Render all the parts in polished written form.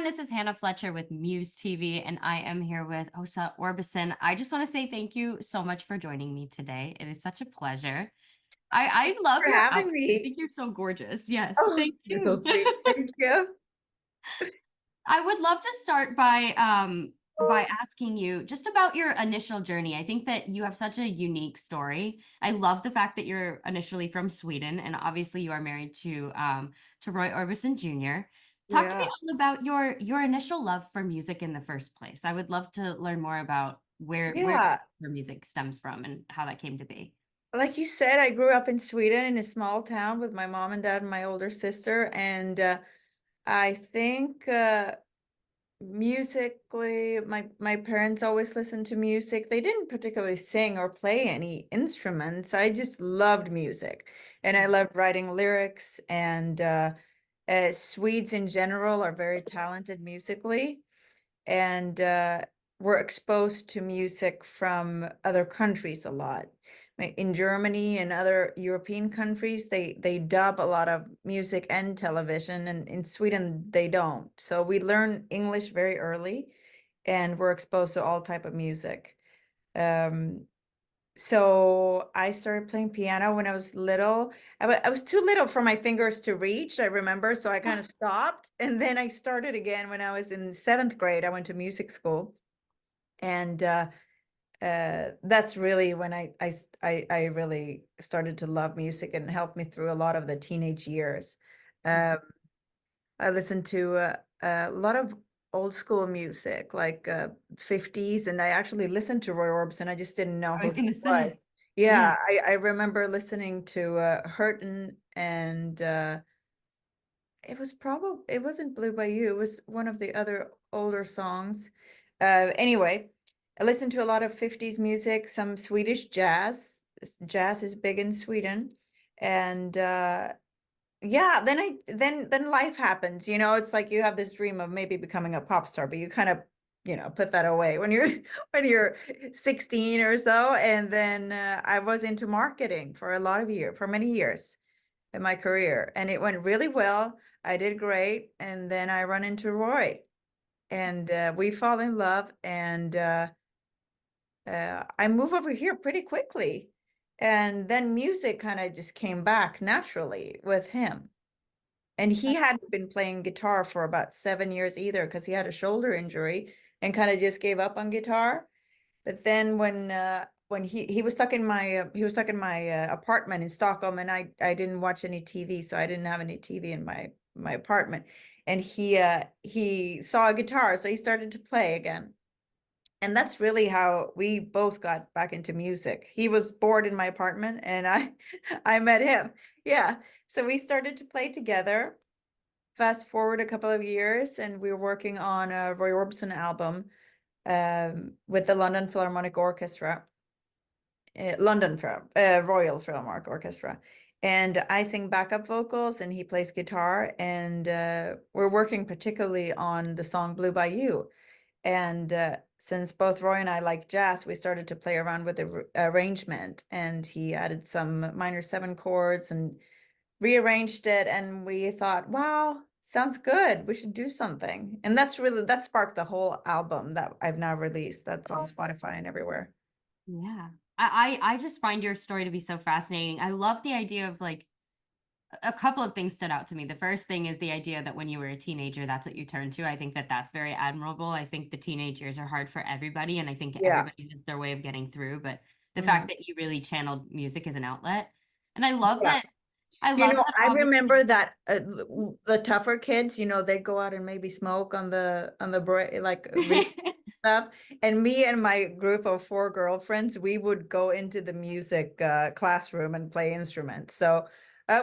everyone. This is Hannah Fletcher with MUSE TV, and I am here with Asa Orbison. I just want to say thank you so much for joining me today. It is such a pleasure. I love For your having outfit. I me. think you're so gorgeous. Yes, Oh, thank you're so you. sweet. Thank you. I would love to start by asking you just about your initial journey. I think that you have such a unique story. I love the fact that you're initially from Sweden, and obviously you are married to Roy Orbison Jr. Talk to me Yeah. all about your initial love for music in the first place. I would love to learn more about where Yeah. your music stems from and how that came to be. Like you said, I grew up in Sweden in a small town with my mom and dad and my older sister. And I think musically, my parents always listened to music. They didn't particularly sing or play any instruments. I just loved music. And I loved writing lyrics. And Swedes in general are very talented musically. And we're exposed to music from other countries a lot. In Germany and other European countries, they dub a lot of music and television, and in Sweden they don't. So we learn English very early, and we're exposed to all type of music. Um, so I started playing piano when I was little. I was too little for my fingers to reach, I remember. So I kind of stopped. And then I started again when I was in seventh grade. I went to music school. And that's really when I really started to love music and helped me through a lot of the teenage years. Um, I listened to a lot of old school music, like 50s, and I actually listened to Roy Orbison. I just didn't know I who was he gonna say, was. yeah. Yeah, I remember listening to Hurtin', and it wasn't Blue Bayou. It was one of the other older songs. Anyway, I listened to a lot of 50s music, some Swedish jazz. Jazz is big in Sweden. And yeah, then life happens, it's like you have this dream of maybe becoming a pop star, but you kind of, put that away when you're when you're 16 or so. And then I was into marketing for a lot of years, for many years in my career, and it went really well. I did great, and then I run into Roy, and we fall in love, and I move over here pretty quickly. And then music kind of just came back naturally with him. And he hadn't been playing guitar for about 7 years either, because he had a shoulder injury and kind of just gave up on guitar. But then when he was stuck in my apartment in Stockholm, and I didn't watch any TV, so I didn't have any TV in my apartment. And he saw a guitar, so he started to play again. And that's really how we both got back into music. He was bored in my apartment, and I met him. Yeah. So we started to play together. Fast forward a couple of years, and we were working on a Roy Orbison album with the London Philharmonic Orchestra, Royal Philharmonic Orchestra. And I sing backup vocals, and he plays guitar. And we're working particularly on the song Blue Bayou. And since both Roy and I like jazz, we started to play around with the arrangement. And he added some minor seven chords and rearranged it. And we thought, wow, sounds good. We should do something. And that sparked the whole album that I've now released. That's on Spotify and everywhere. Yeah. I just find your story to be so fascinating. I love the idea of like a couple of things stood out to me. The first thing is the idea that when you were a teenager, that's what you turned to. I think that that's very admirable. I think the teenage years are hard for everybody, and I think Yeah. everybody has their way of getting through. But the Mhm. fact that you really channeled music as an outlet, and I love Yeah. that. I love that. I Obviously, remember that the tougher kids, they go out and maybe smoke on the break, like stuff. And me and my group of four girlfriends, we would go into the music classroom and play instruments. So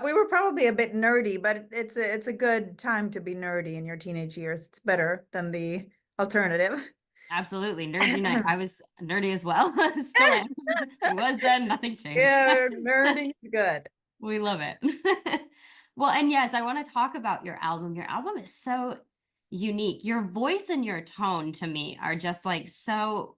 we were probably a bit nerdy, but it's a good time to be nerdy in your teenage years. It's better than the alternative. absolutely nerdy night. I was nerdy as well. Still am. I was then. Nothing changed. Yeah, nerding is good. We love it. Well, and yes, I want to talk about your album. Your album is so unique. Your voice and your tone to me are just like so,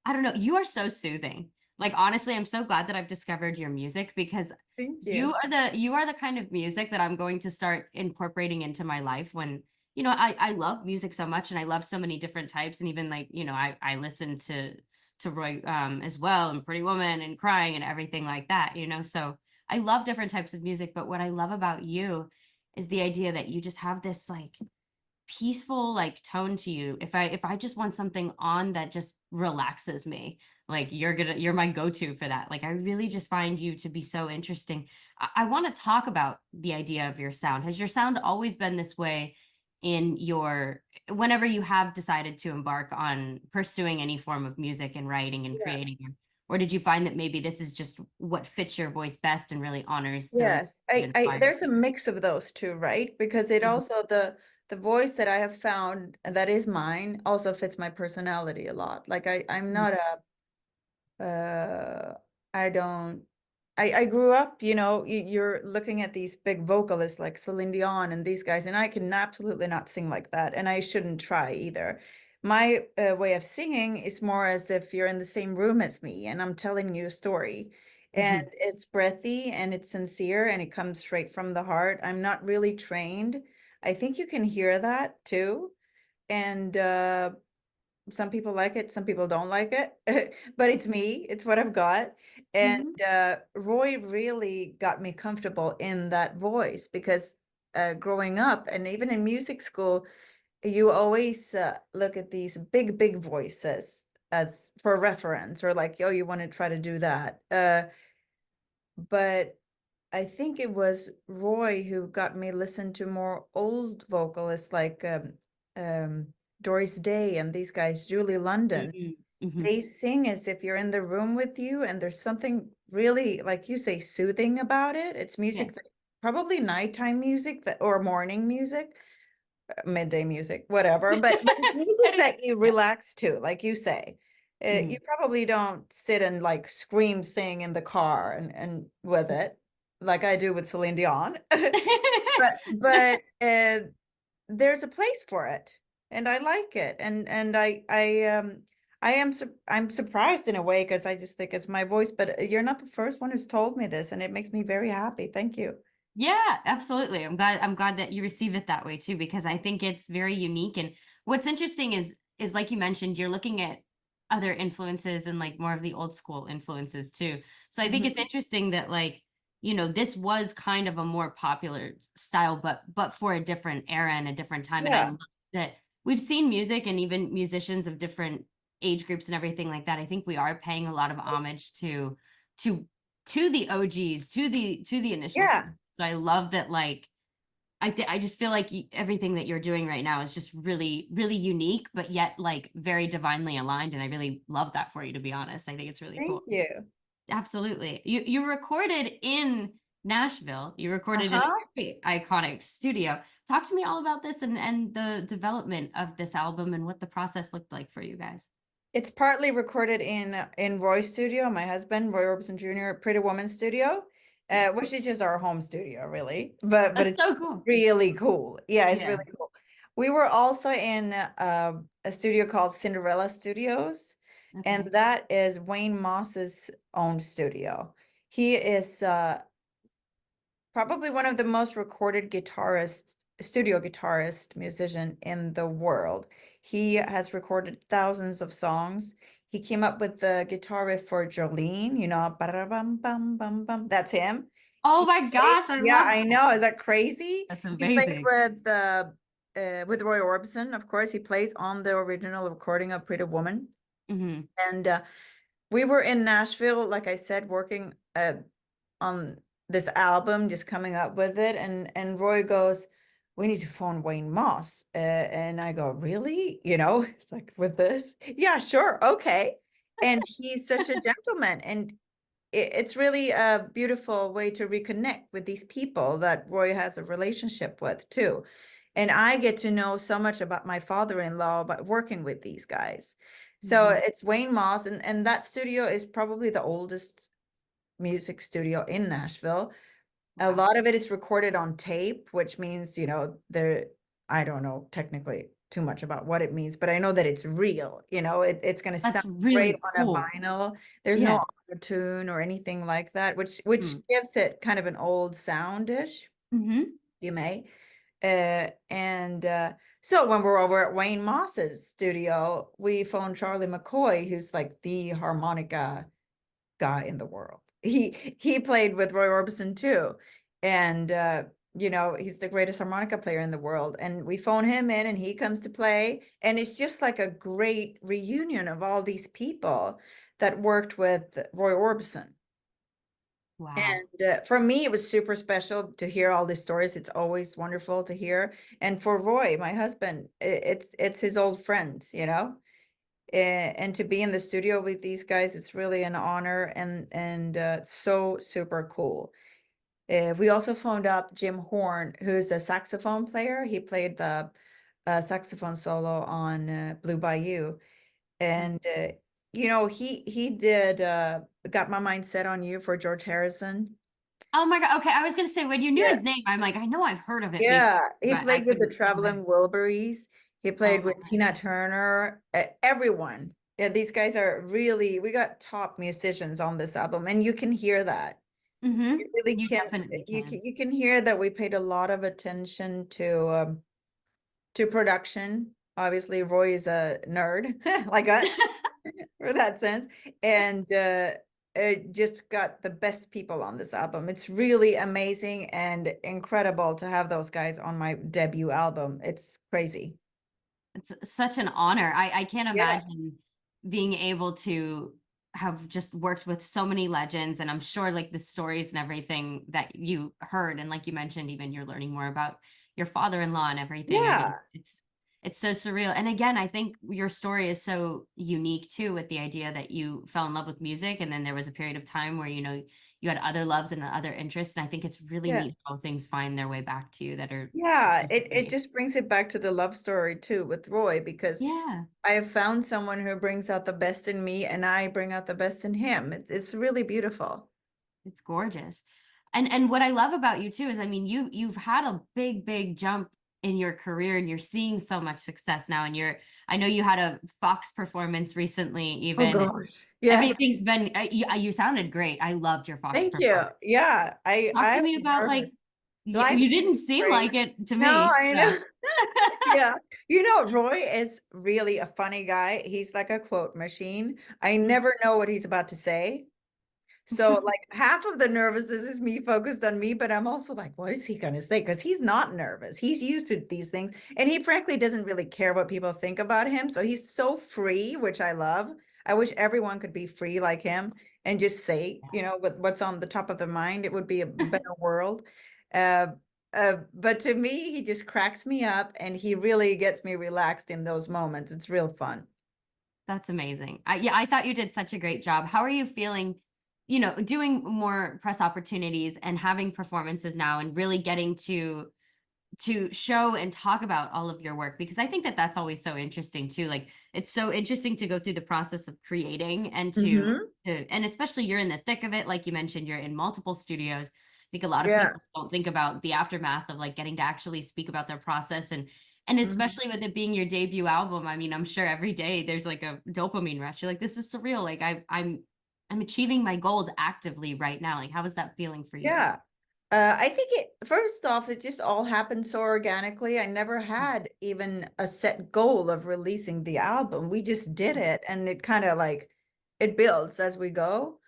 I don't know, you are so soothing. Like honestly, I'm so glad that I've discovered your music because Thank you. you are the kind of music that I'm going to start incorporating into my life when I love music so much and I love so many different types. And even like, I listen to Roy as well and Pretty Woman and Crying and everything like that. So I love different types of music, but what I love about you is the idea that you just have this like peaceful like tone to you. If I just want something on that just relaxes me, like you're my go-to for that. Like I really just find you to be so interesting. I want to talk about the idea of your sound. Has your sound always been this way in your whenever you have decided to embark on pursuing any form of music and writing and Yeah. creating, or did you find that maybe this is just what fits your voice best and really honors those Yes, you've I inspired? there's a mix of those two, right? Because it Mhm, also the voice that I have found that is mine also fits my personality a lot. Like I'm mhm, not I don't I grew up, you're looking at these big vocalists like Celine Dion and these guys, and I can absolutely not sing like that, and I shouldn't try either. My way of singing is more as if you're in the same room as me and I'm telling you a story. And mhm, it's breathy and it's sincere and it comes straight from the heart. I'm not really trained. I think you can hear that too. And some people like it, some people don't like it, but it's me, it's what I've got. And mhm, Roy really got me comfortable in that voice because growing up and even in music school, you always look at these big voices as for reference or like, oh, you want to try to do that. But I think it was Roy who got me listen to more old vocalists like um, Doris Day and these guys, Julie London. mhm, mhm. They sing as if you're in the room with you, and there's something really, like you say, soothing about it. It's music that Yes. probably nighttime music that or morning music, midday music, whatever. But it's music that you Yeah. relax to, like you say. You Mhm. probably don't sit and like scream sing in the car and with it, like I do with Celine Dion. But there's a place for it, and I like it, and I'm surprised in a way because I just think it's my voice. But you're not the first one who's told me this, and it makes me very happy. Thank you. Yeah, absolutely. I'm glad that you receive it that way too, because I think it's very unique. And what's interesting is like you mentioned, you're looking at other influences and like more of the old school influences too. So I think it's Mhm. interesting that like, this was kind of a more popular style, but for a different era and a different time. And I Yeah. love that we've seen music and even musicians of different age groups and everything like that. I think we are paying a lot of homage to to the OGs, to the initial. Yeah. So I love that, like, I just feel like everything that you're doing right now is just really, really unique, but yet like very divinely aligned. And I really love that for you, to be honest. I think it's really Thank cool. you. Absolutely. You recorded in Nashville. You recorded in a Uh-huh. very iconic studio. Talk to me all about this and the development of this album and what the process looked like for you guys. It's partly recorded in Roy's studio, my husband, Roy Orbison Jr., Pretty Woman studio, Yes. which is just our home studio, really. But That's it's so cool. really cool. Yeah, it's Yeah. really cool. We were also in a studio called Cinderella Studios, and Okay. that is Wayne Moss's own studio. He is probably one of the most recorded guitarists, studio guitarist, musician in the world. He has recorded thousands of songs. He came up with the guitar riff for Jolene, ba-da-bum, bum, bum, bum. That's him. Oh He my played, gosh, I yeah, love I that. know. Is that crazy? That's He played amazing. with Roy Orbison, of course. He plays on the original recording of Pretty Woman. Hmm. And we were in Nashville, like I said, working on this album, just coming up with it. And Roy goes, "We need to phone Wayne Moss." And I go, "Really?" It's like with this. Yeah, sure. Okay. And he's such a gentleman. And it's really a beautiful way to reconnect with these people that Roy has a relationship with too. And I get to know so much about my father-in-law by working with these guys. So Hmm. it's Wayne Moss, and that studio is probably the oldest music studio in Nashville. A Wow. lot of it is recorded on tape, which means, I don't know technically too much about what it means, but I know that it's real. It's going to sound That's great really on a cool. vinyl. There's no Yeah. tune or anything like that, which Mm. gives it kind of an old soundish, Hmm. you may. So when we're over at Wayne Moss's studio, we phoned Charlie McCoy, who's like the harmonica guy in the world. He played with Roy Orbison too. And you know, he's the greatest harmonica player in the world. And we phone him in and he comes to play. And it's just like a great reunion of all these people that worked with Roy Orbison. Wow. And for me, it was super special to hear all these stories. It's always wonderful to hear. And for Roy, my husband, it's his old friends, you know. And to be in the studio with these guys, it's really an honor and so super cool. We also phoned up Jim Horn, who's a saxophone player. He played the saxophone solo on Blue Bayou, and you know, he did Got My Mind Set on You for George Harrison. Oh my God. Okay. I was gonna say when you knew Yeah. his name, I'm like, I know I've heard of it before, Yeah, he but I played with the couldn't remember. Traveling Wilburys. He Oh, played with Tina Turner, everyone. Yeah, these guys are really, we got top musicians on this album, and you can hear that. You really You can, definitely can. you can hear that we paid a lot of attention to production. Obviously, Roy is a nerd like us for that sense, and it just got the best people on this album. It's really amazing and incredible to have those guys on my debut album. It's crazy. It's such an honor. I can't Yeah, imagine being able to have just worked with so many legends, and I'm sure like the stories and everything that you heard, and like you mentioned, even you're learning more about your father-in-law and everything. I mean, yeah, it's so surreal. And again, I think your story is so unique too, with the idea that you fell in love with music, and then there was a period of time where, you know, you had other loves and other interests. And I think it's really yeah. neat how things find their way back to you that are Yeah, it specifically. just brings it back to the love story too with Roy, because Yeah. I have found someone who brings out the best in me and I bring out the best in him. It's really beautiful. It's gorgeous. And what I love about you too is, I mean, you've had a big jump in your career, and you're seeing so much success now, and I know you had a Fox performance recently Oh even. gosh. Yes. Everything's been you sounded great. I loved your Fox Thank you. performance. Yeah, Talk I to me was about like nervous. Live you TV didn't is seem great. like it to No, me. I Yeah. know. Yeah. You know, Roy is really a funny guy. He's like a quote machine. I never know what he's about to say. So like half of the nervousness is me focused on me, but I'm also like, what is he going to say? Because he's not nervous. He's used to these things. And he frankly doesn't really care what people think about him. So he's so free, which I love. I wish everyone could be free like him and just say, you know, what's on the top of their mind. It would be a better world. Uh, but to me, he just cracks me up and he really gets me relaxed in those moments. It's real fun. That's amazing. Yeah, I thought you did such a great job. How are you feeling, you know, doing more press opportunities and having performances now, and really getting to show and talk about all of your work? Because I think that that's always so interesting too. Like, it's so interesting to go through the process of creating and Hmm. and especially you're in the thick of it. Like you mentioned, you're in multiple studios. I think a lot of Yeah. people don't think about the aftermath of like getting to actually speak about their process, and Mhm. especially with it being your debut album. I mean, I'm sure every day there's like a dopamine rush. You're like, this is surreal. Like I'm achieving my goals actively right now. Like, how is that feeling for you? Yeah. I think first off, it just all happened so organically. I never had even a set goal of releasing the album. We just did it and it kind of like it builds as we go.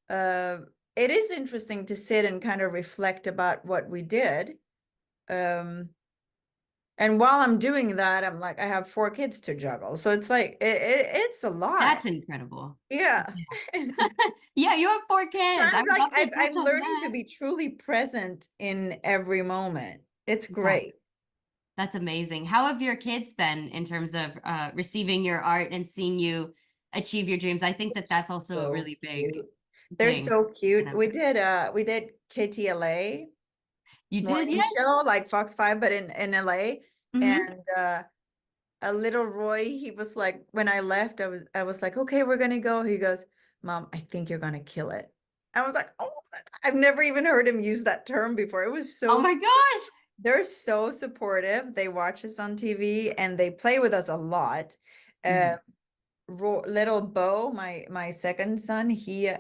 Uh, it is interesting to sit and kind of reflect about what we did. Um, and while I'm doing that, I'm like, I have 4 kids to juggle. So it's like, it's a lot. That's incredible. Yeah. Yeah, you have 4 So kids. I I'm would like, love to touch I'm on learning to that. be truly present in every moment. It's Yeah, great. that's amazing. How have your kids been in terms of receiving your art and seeing you achieve your dreams? I think that that's also a So really big cute. They're thing so for cute. them. We did KTLA You did, morning yes? show like Fox 5, but in LA. Hmm. And a little Roy, he was like, when I left, I was like, okay, we're gonna go. He goes, Mom, I think you're gonna kill it. I was like, oh, I've never even heard him use that term before. It was Oh so, my gosh. they're so supportive. They watch us on TV and they play with us a lot. Uh, Mhm. Little Bo, my second son, he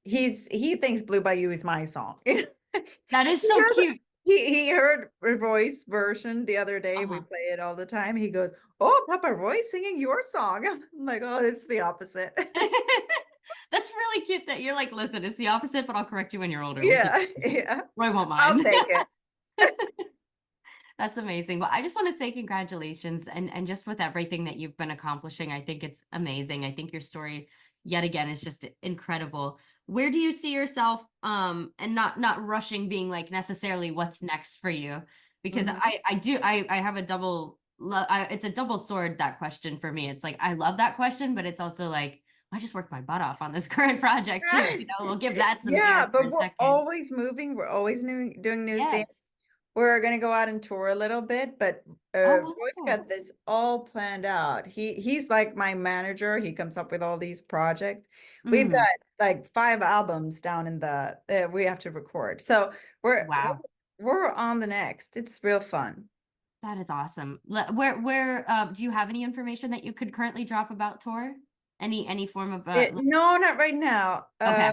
thinks Blue Bayou is my song. That is He so has, cute. he heard Roy's version the other day. We Uh-huh. play it all the time. He goes, "Oh, Papa Roy's singing your song." I'm like, "Oh, it's the opposite." That's really cute that you're like, listen, it's the opposite, but I'll correct you when you're older. We'll keep Yeah, it consistent. yeah. Roy won't I'll mind. take it. That's amazing. Well, I just want to say congratulations and just with everything that you've been accomplishing, I think it's amazing. I think your story yet again is just incredible. Where do you see yourself and not rushing being like necessarily what's next for you? Because Mhm. I have a it's a double sword that question for me. It's like I love that question, but it's also like I just worked my butt off on this current project too. You know, we'll give that some Yeah, air for but a we're second. always moving. We're always doing new things. Yes. We're gonna go out and tour a little bit, but Oh, Roy's wonderful. got this all planned out. He's like my manager. He comes up with all these projects. We've got Mhm. like 5 albums down in the we have to record. So we're we're Wow. we're on the next. It's real fun. That is awesome. Where do you have any information that you could currently drop about tour? Any form of No, not right now. okay.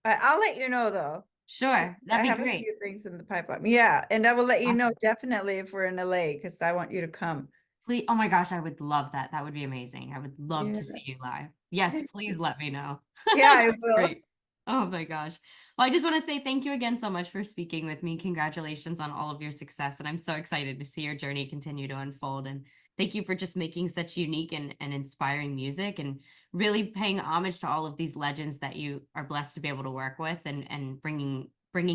I'll let you know though. Sure. I That'd be have a great. few things in the pipeline. Yeah, and I will let you know Awesome. definitely if we're in LA because I want you to come. Please, oh my gosh, I would love that. That would be amazing. I would love Yeah. to see you live. Yes, please let me know. Yeah, I will. Great. Oh my gosh. Well, I just want to say thank you again so much for speaking with me. Congratulations on all of your success. And I'm so excited to see your journey continue to unfold. And thank you for just making such unique and inspiring music and really paying homage to all of these legends that you are blessed to be able to work with and bringing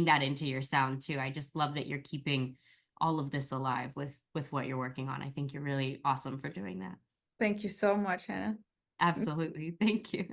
that into your sound too. I just love that you're keeping all of this alive with what you're working on. I think you're really awesome for doing that. Thank you so much, Hannah. Absolutely. Thank you.